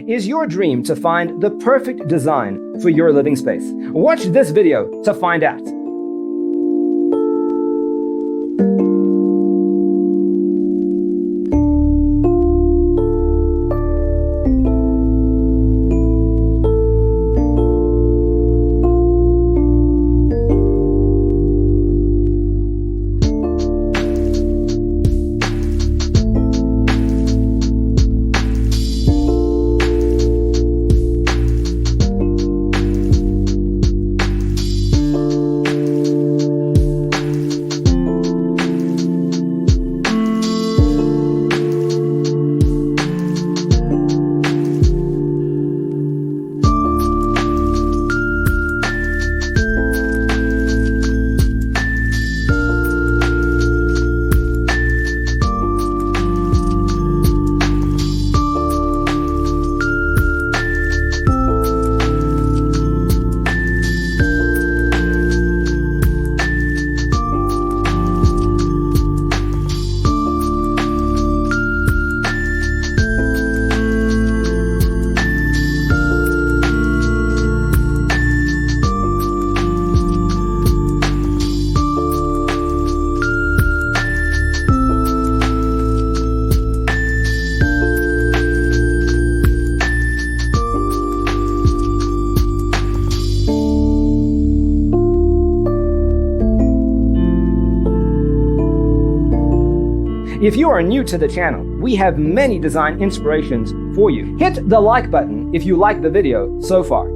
Is your dream to find the perfect design for your living space? Watch this video to find out. If you are new to the channel, we have many design inspirations for you. Hit the like button if you like the video so far.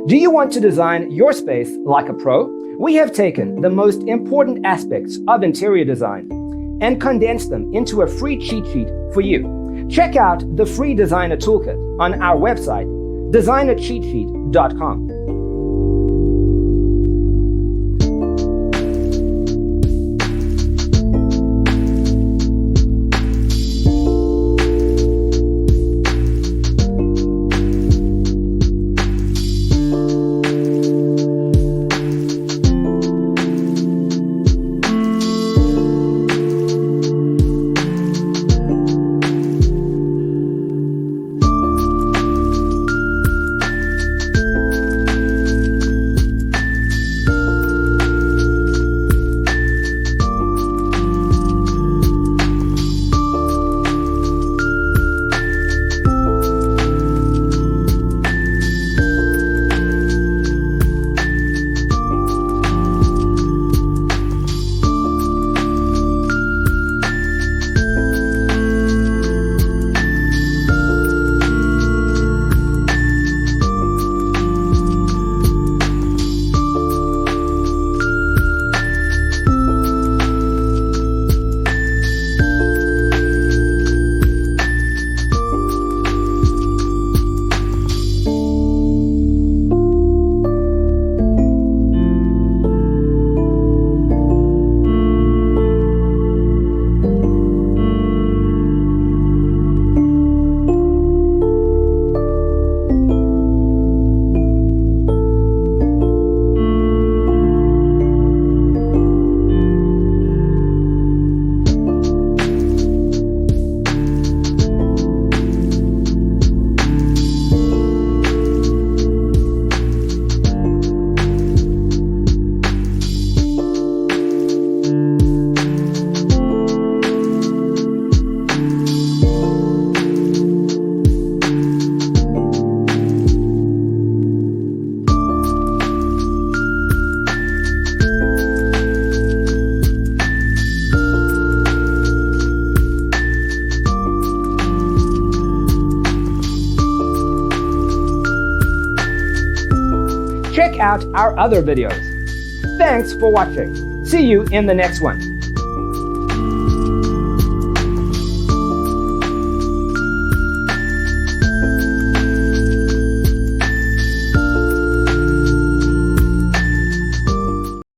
Do you want to design your space like a pro? We have taken the most important aspects of interior design and condensed them into a free cheat sheet for you. Check out the free designer toolkit on our website, designercheatsheet.com. check out our other videos. Thanks for watching. See you in the next one.